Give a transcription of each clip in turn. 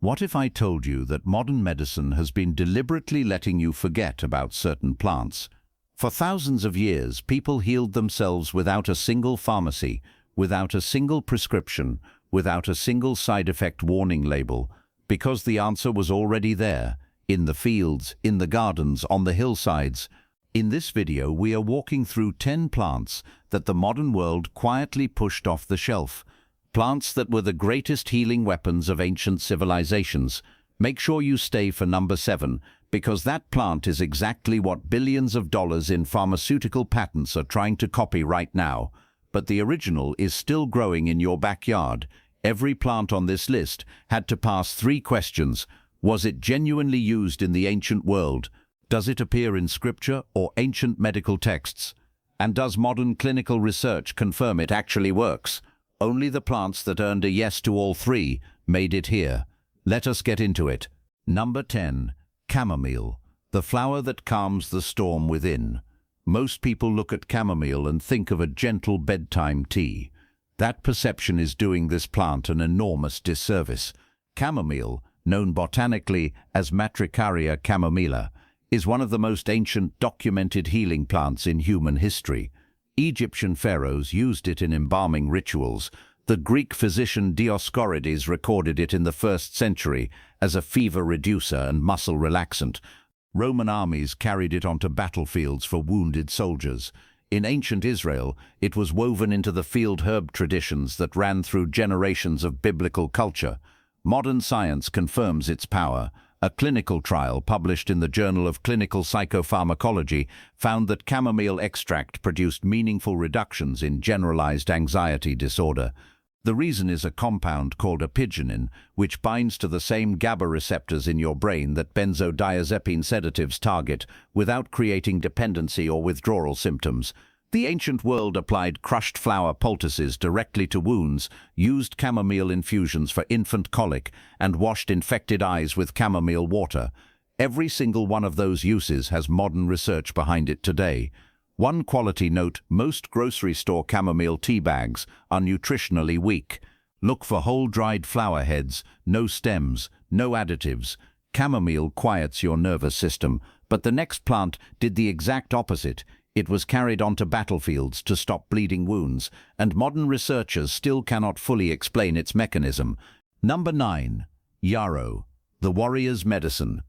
What if I told you that modern medicine has been deliberately letting you forget about certain plants? For thousands of years, people healed themselves without a single pharmacy, without a single prescription, without a single side effect warning label, because the answer was already there, in the fields, in the gardens, on the hillsides. In this video, we are walking through 10 plants that the modern world quietly pushed off the shelf. Plants that were the greatest healing weapons of ancient civilizations. Make sure you stay for number 7, because that plant is exactly what billions of dollars in pharmaceutical patents are trying to copy right now. But the original is still growing in your backyard. Every plant on this list had to pass 3 questions. Was it genuinely used in the ancient world? Does it appear in scripture or ancient medical texts? And does modern clinical research confirm it actually works? Only the plants that earned a yes to all 3 made it here. Let us get into it. Number 10. Chamomile, the flower that calms the storm within. Most people look at chamomile and think of a gentle bedtime tea. That perception is doing this plant an enormous disservice. Chamomile, known botanically as Matricaria chamomilla, is one of the most ancient documented healing plants in human history. Egyptian pharaohs used it in embalming rituals. The Greek physician Dioscorides recorded it in the 1st century as a fever reducer and muscle relaxant. Roman armies carried it onto battlefields for wounded soldiers. In ancient Israel, it was woven into the field herb traditions that ran through generations of biblical culture. Modern science confirms its power. A clinical trial published in the Journal of Clinical Psychopharmacology found that chamomile extract produced meaningful reductions in generalized anxiety disorder. The reason is a compound called apigenin, which binds to the same GABA receptors in your brain that benzodiazepine sedatives target, without creating dependency or withdrawal symptoms. The ancient world applied crushed flower poultices directly to wounds, used chamomile infusions for infant colic, and washed infected eyes with chamomile water. Every single one of those uses has modern research behind it today. One quality note: most grocery store chamomile tea bags are nutritionally weak. Look for whole dried flower heads, no stems, no additives. Chamomile quiets your nervous system, but the next plant did the exact opposite. It was carried onto battlefields to stop bleeding wounds, and modern researchers still cannot fully explain its mechanism. Number 9. Yarrow, the warrior's medicine.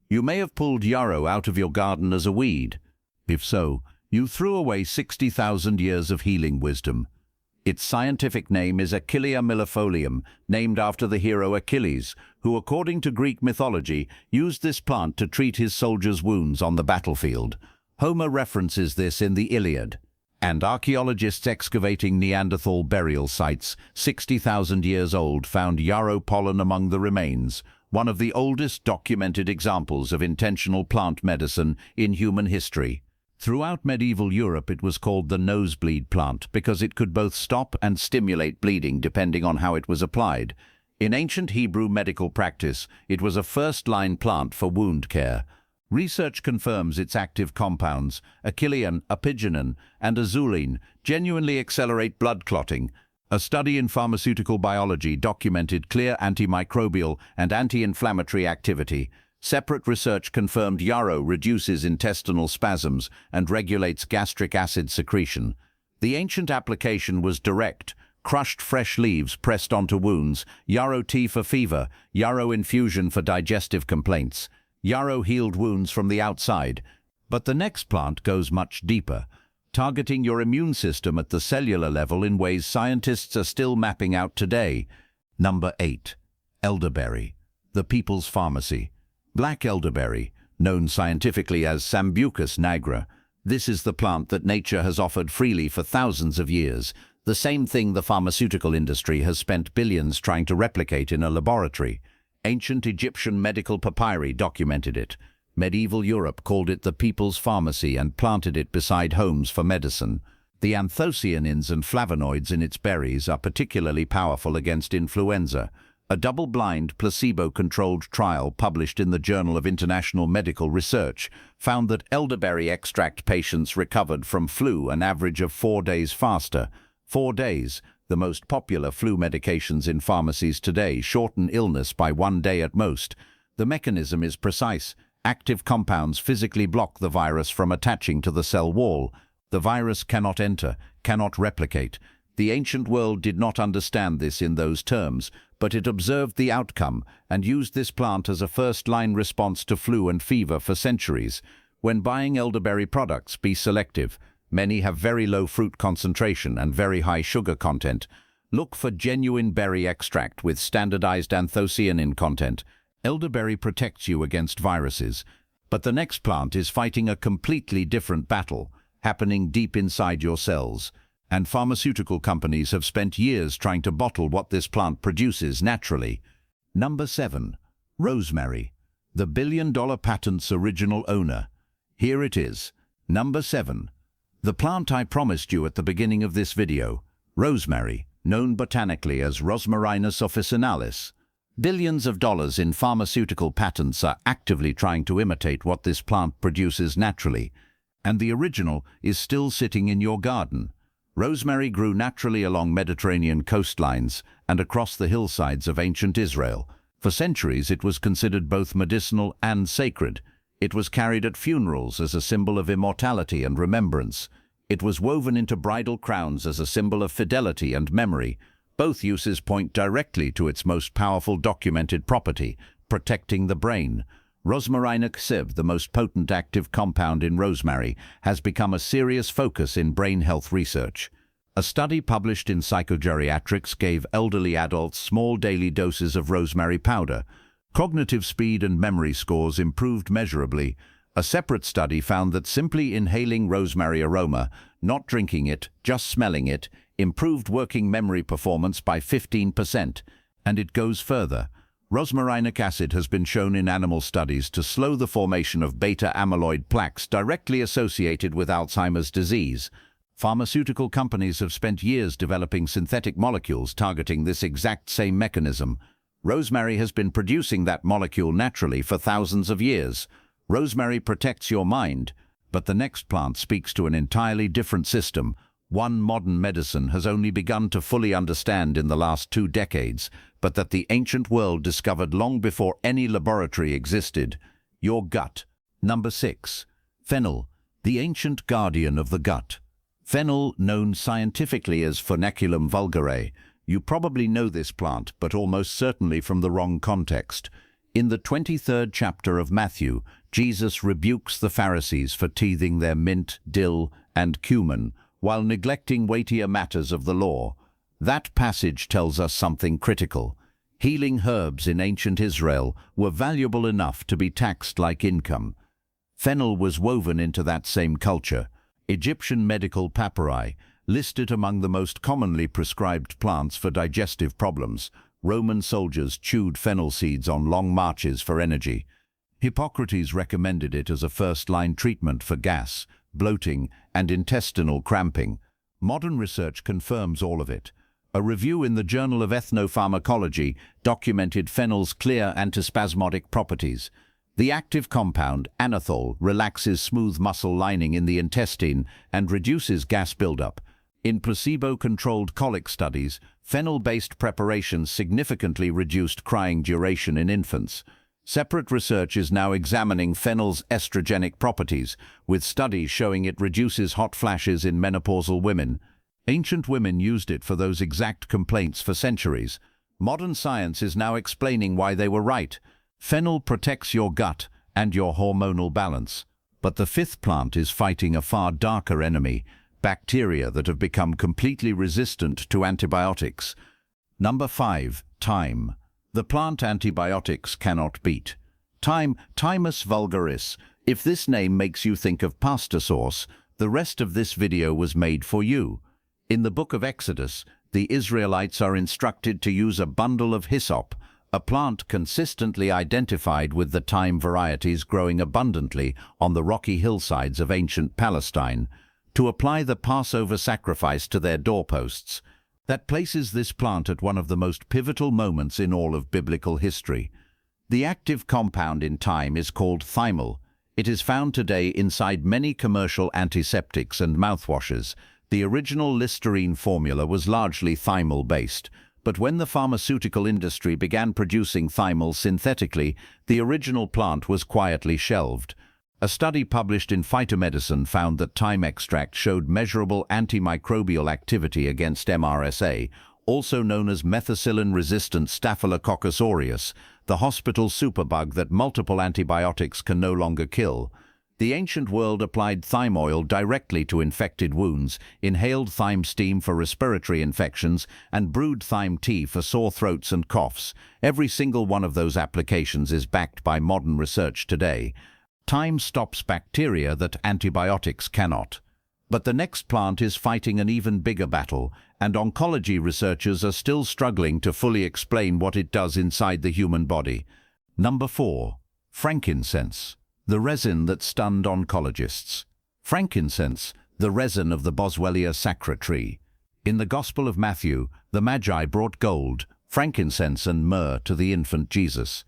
You may have pulled yarrow out of your garden as a weed. If so, you threw away 60,000 years of healing wisdom. Its scientific name is Achillea millefolium, named after the hero Achilles, who, according to Greek mythology, used this plant to treat his soldiers' wounds on the battlefield. Homer references this in the Iliad. And archaeologists excavating Neanderthal burial sites, 60,000 years old, found yarrow pollen among the remains, one of the oldest documented examples of intentional plant medicine in human history. Throughout medieval Europe, it was called the nosebleed plant because it could both stop and stimulate bleeding depending on how it was applied. In ancient Hebrew medical practice, it was a first-line plant for wound care. Research confirms its active compounds, achillean, apigenin, and azulene, genuinely accelerate blood clotting. A study in pharmaceutical biology documented clear antimicrobial and anti-inflammatory activity. Separate research confirmed yarrow reduces intestinal spasms and regulates gastric acid secretion. The ancient application was direct: crushed fresh leaves pressed onto wounds, yarrow tea for fever, yarrow infusion for digestive complaints. Yarrow healed wounds from the outside, but the next plant goes much deeper, targeting your immune system at the cellular level in ways scientists are still mapping out today. Number 8. Elderberry, the people's pharmacy. Black elderberry, known scientifically as Sambucus nigra. This is the plant that nature has offered freely for thousands of years, the same thing the pharmaceutical industry has spent billions trying to replicate in a laboratory. Ancient Egyptian medical papyri documented it. Medieval Europe called it the people's pharmacy and planted it beside homes for medicine. The anthocyanins and flavonoids in its berries are particularly powerful against influenza. A double-blind, placebo-controlled trial published in the Journal of International Medical Research found that elderberry extract patients recovered from flu an average of 4 days faster. 4 days. The most popular flu medications in pharmacies today shorten illness by 1 day at most. The mechanism is precise. Active compounds physically block the virus from attaching to the cell wall. The virus cannot enter, cannot replicate. The ancient world did not understand this in those terms, but it observed the outcome and used this plant as a first-line response to flu and fever for centuries. When buying elderberry products, be selective. Many have very low fruit concentration and very high sugar content. Look for genuine berry extract with standardized anthocyanin content. Elderberry protects you against viruses. But the next plant is fighting a completely different battle, happening deep inside your cells. And pharmaceutical companies have spent years trying to bottle what this plant produces naturally. Number 7. Rosemary. The billion-dollar patent's original owner. Here it is. Number 7. The plant I promised you at the beginning of this video. Rosemary, known botanically as Rosmarinus officinalis. Billions of dollars in pharmaceutical patents are actively trying to imitate what this plant produces naturally. And the original is still sitting in your garden. Rosemary grew naturally along Mediterranean coastlines and across the hillsides of ancient Israel. For centuries it was considered both medicinal and sacred. It was carried at funerals as a symbol of immortality and remembrance. It was woven into bridal crowns as a symbol of fidelity and memory. Both uses point directly to its most powerful documented property, protecting the brain. Rosmarinic acid, the most potent active compound in rosemary, has become a serious focus in brain health research. A study published in Psychogeriatrics gave elderly adults small daily doses of rosemary powder. Cognitive speed and memory scores improved measurably. A separate study found that simply inhaling rosemary aroma, not drinking it, just smelling it, improved working memory performance by 15%. And it goes further. Rosmarinic acid has been shown in animal studies to slow the formation of beta-amyloid plaques directly associated with Alzheimer's disease. Pharmaceutical companies have spent years developing synthetic molecules targeting this exact same mechanism. Rosemary has been producing that molecule naturally for thousands of years. Rosemary protects your mind, but the next plant speaks to an entirely different system, one modern medicine has only begun to fully understand in the last 2 decades, but that the ancient world discovered long before any laboratory existed. Your gut. Number 6. Fennel, the ancient guardian of the gut. Fennel, known scientifically as Foenaculum vulgare. You probably know this plant, but almost certainly from the wrong context. In the 23rd chapter of Matthew, Jesus rebukes the Pharisees for teething their mint, dill, and cumin, while neglecting weightier matters of the law. That passage tells us something critical. Healing herbs in ancient Israel were valuable enough to be taxed like income. Fennel was woven into that same culture. Egyptian medical papyri list it among the most commonly prescribed plants for digestive problems. Roman soldiers chewed fennel seeds on long marches for energy. Hippocrates recommended it as a first-line treatment for gas, bloating, and intestinal cramping. Modern research confirms all of it. A review in the Journal of Ethnopharmacology documented fennel's clear antispasmodic properties. The active compound, anethol, relaxes smooth muscle lining in the intestine and reduces gas buildup. In placebo-controlled colic studies, fennel-based preparations significantly reduced crying duration in infants. Separate research is now examining fennel's estrogenic properties, with studies showing it reduces hot flashes in menopausal women. Ancient women used it for those exact complaints for centuries. Modern science is now explaining why they were right. Fennel protects your gut and your hormonal balance. But the 5th plant is fighting a far darker enemy, bacteria that have become completely resistant to antibiotics. Number 5. Thyme. The plant antibiotics cannot beat. Thyme, Thymus vulgaris. If this name makes you think of pasta sauce, the rest of this video was made for you. In the book of Exodus, the Israelites are instructed to use a bundle of hyssop, a plant consistently identified with the thyme varieties growing abundantly on the rocky hillsides of ancient Palestine, to apply the Passover sacrifice to their doorposts. That places this plant at one of the most pivotal moments in all of biblical history. The active compound in thyme is called thymol. It is found today inside many commercial antiseptics and mouthwashes. The original Listerine formula was largely thymol-based, but when the pharmaceutical industry began producing thymol synthetically, the original plant was quietly shelved. A study published in Phytomedicine found that thyme extract showed measurable antimicrobial activity against MRSA, also known as methicillin-resistant Staphylococcus aureus, the hospital superbug that multiple antibiotics can no longer kill. The ancient world applied thyme oil directly to infected wounds, inhaled thyme steam for respiratory infections, and brewed thyme tea for sore throats and coughs. Every single one of those applications is backed by modern research today. Thyme stops bacteria that antibiotics cannot. But the next plant is fighting an even bigger battle, and oncology researchers are still struggling to fully explain what it does inside the human body. Number 4. Frankincense, the resin that stunned oncologists. Frankincense, the resin of the Boswellia sacra tree. In the Gospel of Matthew, the Magi brought gold, frankincense and myrrh to the infant Jesus.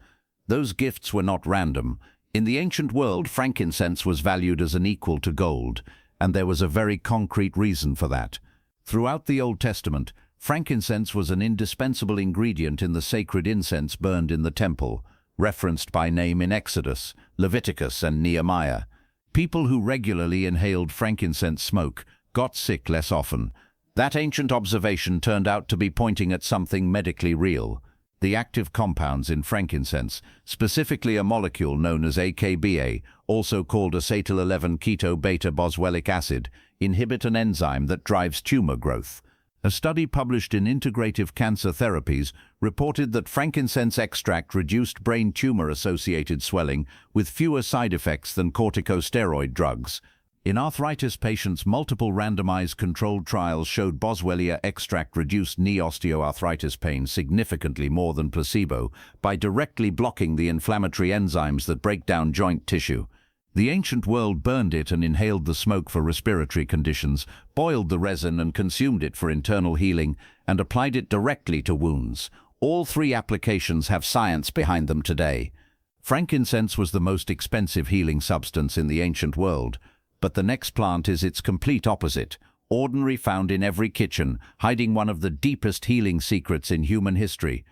Those gifts were not random. In the ancient world, frankincense was valued as an equal to gold, and there was a very concrete reason for that. Throughout the Old Testament, frankincense was an indispensable ingredient in the sacred incense burned in the temple, referenced by name in Exodus, Leviticus, and Nehemiah. People who regularly inhaled frankincense smoke got sick less often. That ancient observation turned out to be pointing at something medically real. The active compounds in frankincense, specifically a molecule known as AKBA, also called acetyl-11-keto-beta-boswellic acid, inhibit an enzyme that drives tumor growth. A study published in Integrative Cancer Therapies reported that frankincense extract reduced brain tumor-associated swelling with fewer side effects than corticosteroid drugs. In arthritis patients, multiple randomized controlled trials showed Boswellia extract reduced knee osteoarthritis pain significantly more than placebo by directly blocking the inflammatory enzymes that break down joint tissue. The ancient world burned it and inhaled the smoke for respiratory conditions, boiled the resin and consumed it for internal healing, and applied it directly to wounds. All three applications have science behind them today. Frankincense was the most expensive healing substance in the ancient world. But the next plant is its complete opposite, ordinary, found in every kitchen, hiding one of the deepest healing secrets in human history.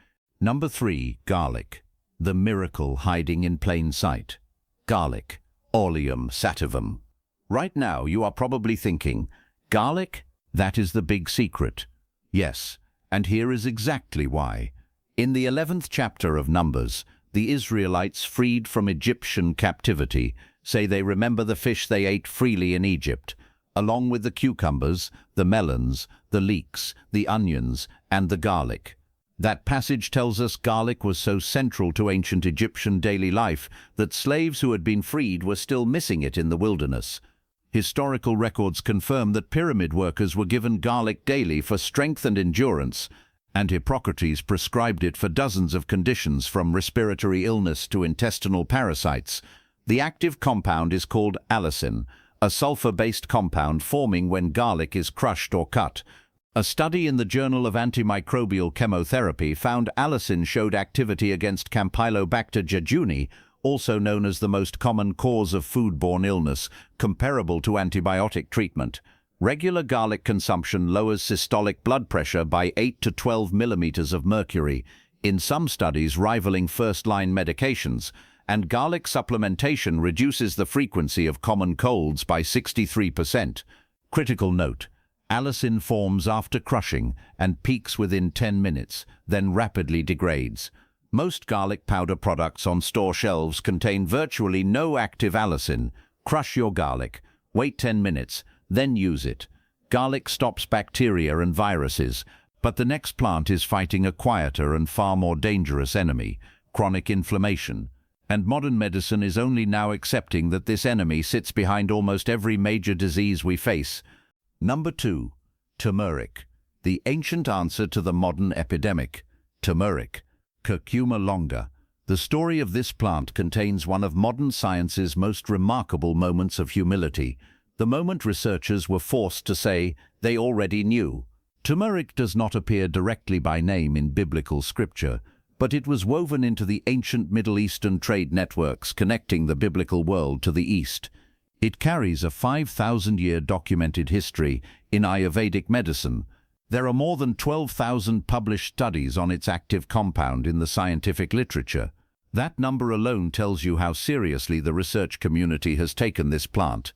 Number 3. Garlic, the miracle hiding in plain sight. Garlic, Oleum sativum. Right now you are probably thinking, garlic? That is the big secret. Yes, and here is exactly why. In the 11th chapter of Numbers, the Israelites, freed from Egyptian captivity, say they remember the fish they ate freely in Egypt, along with the cucumbers, the melons, the leeks, the onions, and the garlic. That passage tells us garlic was so central to ancient Egyptian daily life that slaves who had been freed were still missing it in the wilderness. Historical records confirm that pyramid workers were given garlic daily for strength and endurance, and Hippocrates prescribed it for dozens of conditions from respiratory illness to intestinal parasites. The active compound is called allicin, a sulfur-based compound forming when garlic is crushed or cut. A study in the Journal of Antimicrobial Chemotherapy found allicin showed activity against Campylobacter jejuni, also known as the most common cause of foodborne illness, comparable to antibiotic treatment. Regular garlic consumption lowers systolic blood pressure by 8 to 12 millimeters of mercury, in some studies rivaling first-line medications, and garlic supplementation reduces the frequency of common colds by 63%. Critical note: allicin forms after crushing and peaks within 10 minutes, then rapidly degrades. Most garlic powder products on store shelves contain virtually no active allicin. Crush your garlic, wait 10 minutes, then use it. Garlic stops bacteria and viruses, but the next plant is fighting a quieter and far more dangerous enemy: chronic inflammation. And modern medicine is only now accepting that this enemy sits behind almost every major disease we face. Number 2. Turmeric, the ancient answer to the modern epidemic. Turmeric, Curcuma longa. The story of this plant contains one of modern science's most remarkable moments of humility, the moment researchers were forced to say they already knew. Turmeric does not appear directly by name in biblical scripture, but it was woven into the ancient Middle Eastern trade networks connecting the biblical world to the East. It carries a 5,000-year documented history in Ayurvedic medicine. There are more than 12,000 published studies on its active compound in the scientific literature. That number alone tells you how seriously the research community has taken this plant.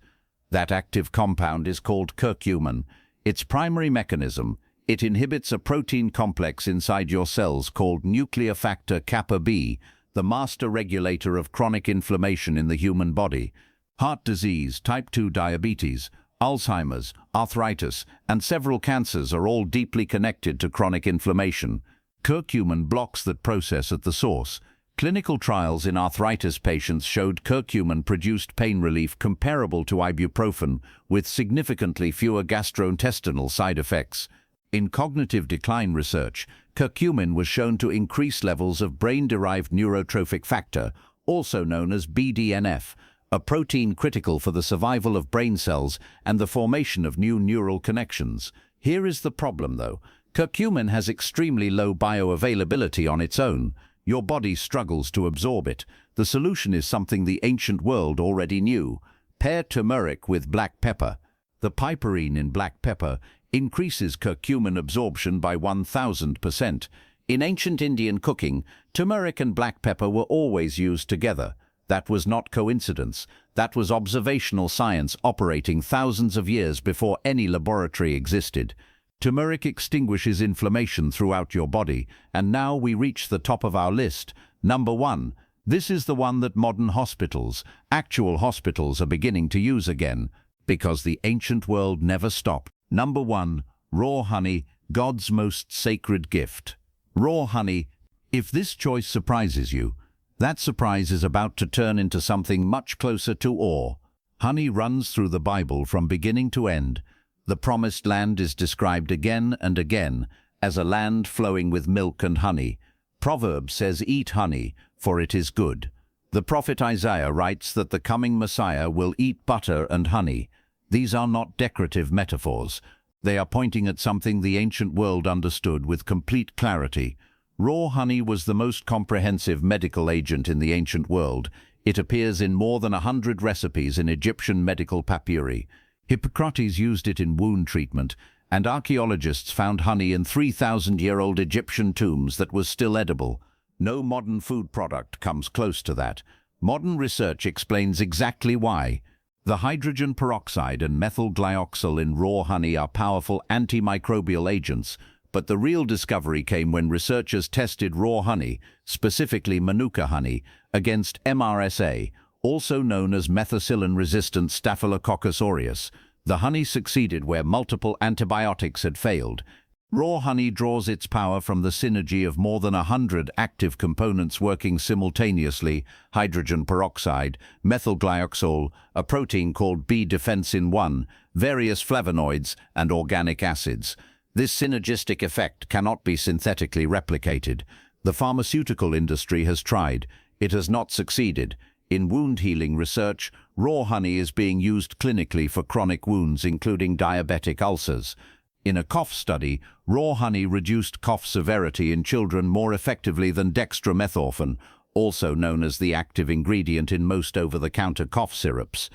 That active compound is called curcumin. Its primary mechanism: it inhibits a protein complex inside your cells called nuclear factor kappa B, the master regulator of chronic inflammation in the human body. Heart disease, type 2 diabetes, Alzheimer's, arthritis, and several cancers are all deeply connected to chronic inflammation. Curcumin blocks that process at the source. Clinical trials in arthritis patients showed curcumin produced pain relief comparable to ibuprofen, with significantly fewer gastrointestinal side effects. In cognitive decline research, curcumin was shown to increase levels of brain-derived neurotrophic factor, also known as BDNF, a protein critical for the survival of brain cells and the formation of new neural connections. Here is the problem, though. Curcumin has extremely low bioavailability on its own. Your body struggles to absorb it. The solution is something the ancient world already knew. Pair turmeric with black pepper. The piperine in black pepper increases curcumin absorption by 1,000%. In ancient Indian cooking, turmeric and black pepper were always used together. That was not coincidence. That was observational science operating thousands of years before any laboratory existed. Turmeric extinguishes inflammation throughout your body, and now we reach the top of our list. Number 1. This is the one that modern hospitals, actual hospitals, are beginning to use again, because the ancient world never stopped. Number 1. Raw honey, God's most sacred gift. Raw honey. If this choice surprises you, that surprise is about to turn into something much closer to awe. Honey runs through the Bible from beginning to end. The Promised Land is described again and again as a land flowing with milk and honey. Proverbs says, "Eat honey, for it is good." The prophet Isaiah writes that the coming Messiah will eat butter and honey. These are not decorative metaphors. They are pointing at something the ancient world understood with complete clarity. Raw honey was the most comprehensive medical agent in the ancient world. It appears in more than 100 recipes in Egyptian medical papyri. Hippocrates used it in wound treatment, and archaeologists found honey in 3,000-year-old Egyptian tombs that was still edible. No modern food product comes close to that. Modern research explains exactly why. The hydrogen peroxide and methyl glyoxal in raw honey are powerful antimicrobial agents, but the real discovery came when researchers tested raw honey, specifically Manuka honey, against MRSA, also known as methicillin-resistant Staphylococcus aureus. The honey succeeded where multiple antibiotics had failed. Raw honey draws its power from the synergy of more than 100 active components working simultaneously: hydrogen peroxide, methyl glyoxal, a protein called B-defensin-1, various flavonoids, and organic acids. This synergistic effect cannot be synthetically replicated. The pharmaceutical industry has tried. It has not succeeded. In wound healing research, raw honey is being used clinically for chronic wounds, including diabetic ulcers. In a cough study, raw honey reduced cough severity in children more effectively than dextromethorphan, also known as the active ingredient in most over-the-counter cough syrups.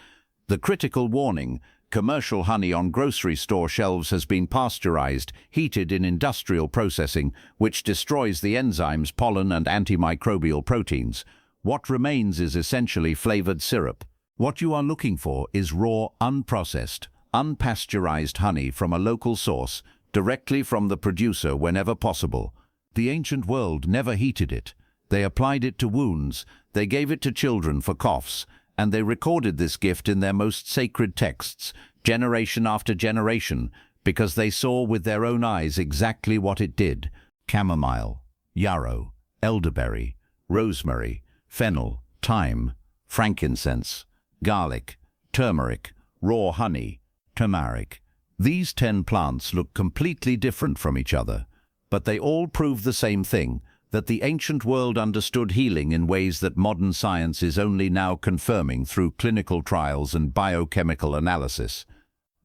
The critical warning: commercial honey on grocery store shelves has been pasteurized, heated in industrial processing, which destroys the enzymes, pollen, and antimicrobial proteins. What remains is essentially flavored syrup. What you are looking for is raw, unprocessed, unpasteurized honey from a local source, directly from the producer whenever possible. The ancient world never heated it. They applied it to wounds, they gave it to children for coughs, and they recorded this gift in their most sacred texts, generation after generation, because they saw with their own eyes exactly what it did. Chamomile, yarrow, elderberry, rosemary, fennel, thyme, frankincense, garlic, turmeric, raw honey, turmeric. These 10 plants look completely different from each other, but they all prove the same thing: that the ancient world understood healing in ways that modern science is only now confirming through clinical trials and biochemical analysis.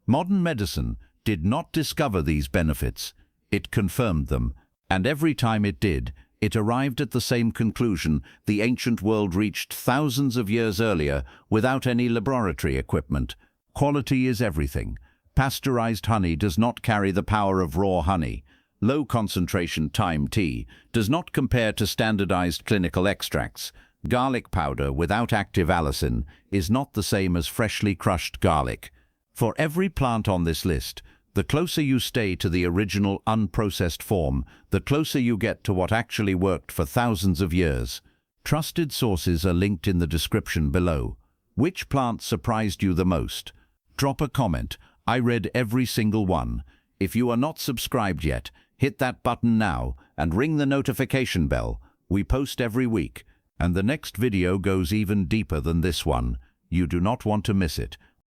Modern medicine did not discover these benefits. It confirmed them, and every time it did, It arrived at the same conclusion the ancient world reached thousands of years earlier without any laboratory equipment. Quality is everything. Pasteurized honey does not carry the power of raw honey. Low concentration thyme tea does not compare to standardized clinical extracts. Garlic powder without active allicin is not the same as freshly crushed garlic. For every plant on this list, the closer you stay to the original unprocessed form, the closer you get to what actually worked for thousands of years. Trusted sources are linked in the description below. Which plant surprised you the most? Drop a comment. I read every single one. If you are not subscribed yet, hit that button now and ring the notification bell. We post every week, and the next video goes even deeper than this one. You do not want to miss it.